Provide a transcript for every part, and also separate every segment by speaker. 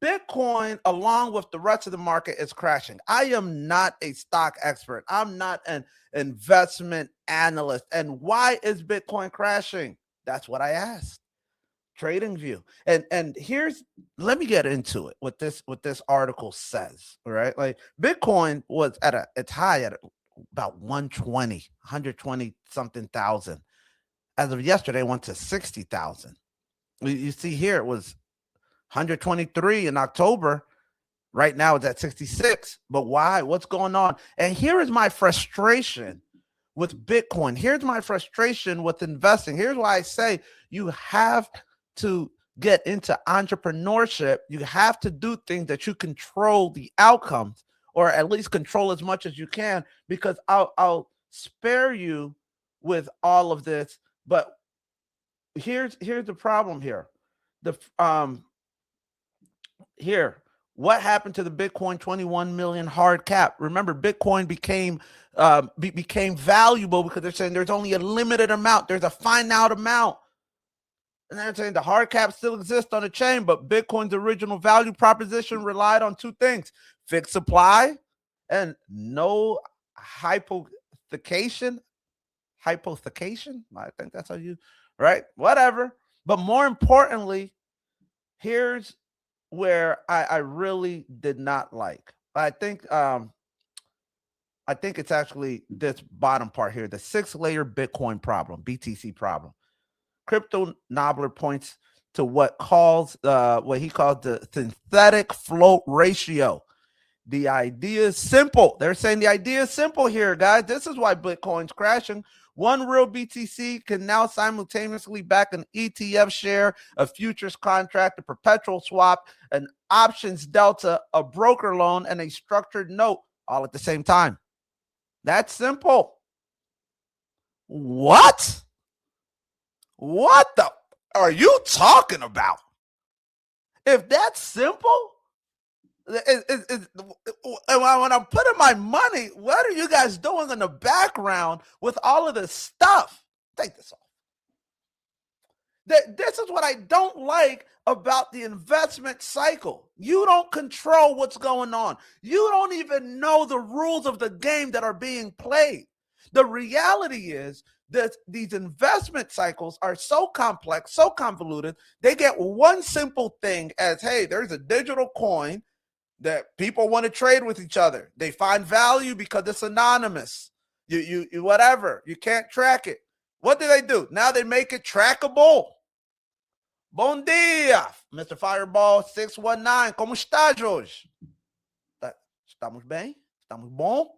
Speaker 1: Bitcoin, along with the rest of the market, is crashing. I am not a stock expert. I'm not an investment analyst. And why is Bitcoin crashing? That's what I asked. Trading View. And here's, let me get into it. What this article says. All right. Like Bitcoin was at its high at about 120 something thousand. As of yesterday, it went to 60,000. You see here, it was 123 in October. Right now it's at 66. But why? What's going on? And here is my frustration with Bitcoin. Here's my frustration with investing. Here's why I say you have to get into entrepreneurship. You have to do things that you control the outcomes, or at least control as much as you can, because I'll spare you with all of this. But here's the problem here. The here, what happened to the Bitcoin 21 million hard cap? Remember, Bitcoin became valuable because they're saying there's only a limited amount. There's a finite amount. And they're saying the hard cap still exists on the chain, but Bitcoin's original value proposition relied on two things: fixed supply and no hypothecation. Hypothecation? I think that's how you, right? Whatever. But more importantly, here's where I really did not like. I think it's actually this bottom part here, the 6-layer Bitcoin problem, BTC problem. Crypto Nobbler points to what he calls the synthetic float ratio. The idea is simple. They're saying the idea is simple here, guys. This is why Bitcoin's crashing. One real BTC can now simultaneously back an ETF share, a futures contract, a perpetual swap, an options delta, a broker loan, and a structured note all at the same time. That's simple. What? What the are you talking about? If that's simple, when I'm putting my money, what are you guys doing in the background with all of this stuff? Take this off. This is what I don't like about the investment cycle. You don't control what's going on. You don't even know the rules of the game that are being played. The reality is that these investment cycles are so complex, so convoluted. They get one simple thing as, hey, there's a digital coin that people want to trade with each other. They find value because it's anonymous. You whatever. You can't track it. What do? Now they make it trackable. Bom dia, Mr. Fireball 619. Como está, Jorge? Estamos bem? Estamos bom?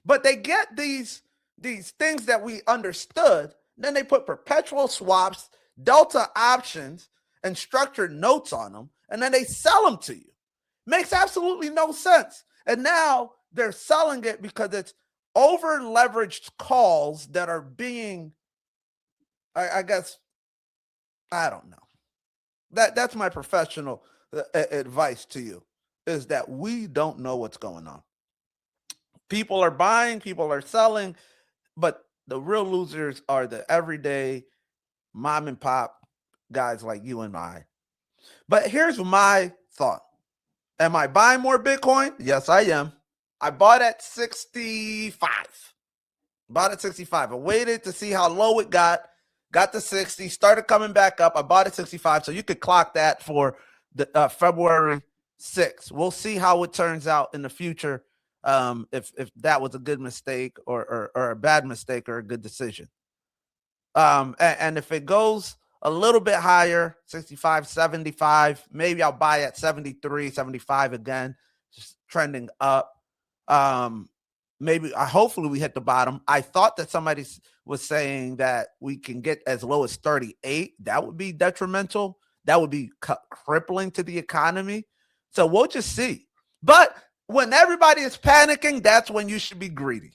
Speaker 1: But they get these things that we understood. Then they put perpetual swaps, delta options, and structured notes on them. And then they sell them to you. Makes absolutely no sense. And now they're selling it because it's over leveraged calls that are being, I guess, I don't know. That's my professional advice to you, is that we don't know what's going on. People are buying, people are selling, but the real losers are the everyday mom and pop guys like you and I. But here's my thought. Am I buying more Bitcoin? Yes, I am. I bought at 65. I waited to see how low it got to 60, started coming back up. I bought at 65. So you could clock that for the February 6th. We'll see how it turns out in the future. If that was a good mistake or a bad mistake or a good decision. And if it goes a little bit higher, 65, 75, maybe I'll buy at 73, 75 again, just trending up. Hopefully we hit the bottom. I thought that somebody was saying that we can get as low as 38. That would be detrimental. That would be crippling to the economy. So we'll just see. But when everybody is panicking, that's when you should be greedy.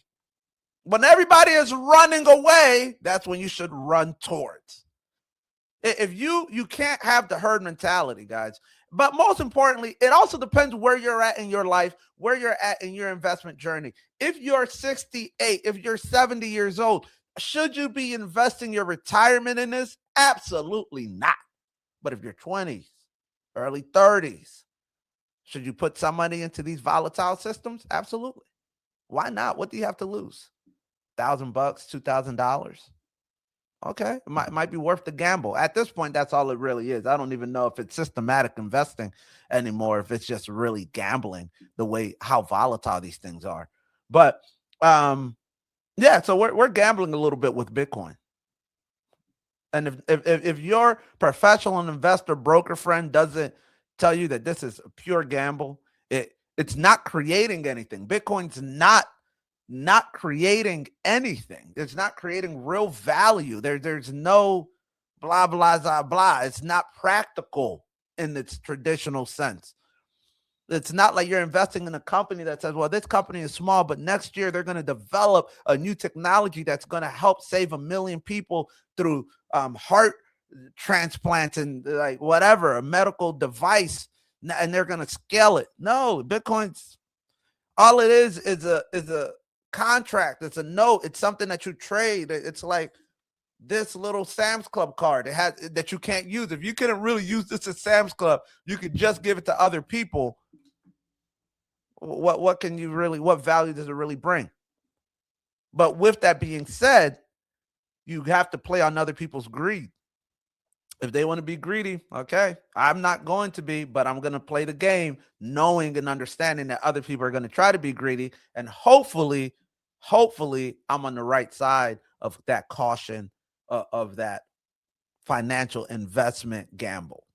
Speaker 1: When everybody is running away, that's when you should run towards. If you can't have the herd mentality, guys. But most importantly, it also depends where you're at in your life, where you're at in your investment journey. If you're 68, if you're 70 years old, should you be investing your retirement in this? Absolutely not. But if you're 20s early 30s. Should you put some money into these volatile systems? Absolutely. Why not? What do you have to lose? $1,000, $2,000. Okay, it might be worth the gamble. At this point, that's all it really is. I don't even know if it's systematic investing anymore, if it's just really gambling the way how volatile these things are. But yeah, so we're gambling a little bit with Bitcoin. And if your professional investor broker friend doesn't tell you that this is a pure gamble, it's not creating anything. Bitcoin's not creating anything. It's not creating real value. There's no blah blah blah blah. It's not practical in its traditional sense. It's not like you're investing in a company that says, well, this company is small, but next year they're going to develop a new technology that's going to help save 1 million people through heart transplants and like whatever, a medical device, and they're going to scale it. No, Bitcoin's all it is a contract. It's a note. It's something that you trade. It's like this little Sam's Club card. It has that you can't use. If you couldn't really use this at Sam's Club, you could just give it to other people. What can you really, what value does it really bring? But with that being said, you have to play on other people's greed. If they want to be greedy, okay, I'm not going to be, but I'm going to play the game knowing and understanding that other people are going to try to be greedy. And hopefully I'm on the right side of that caution, of that financial investment gamble.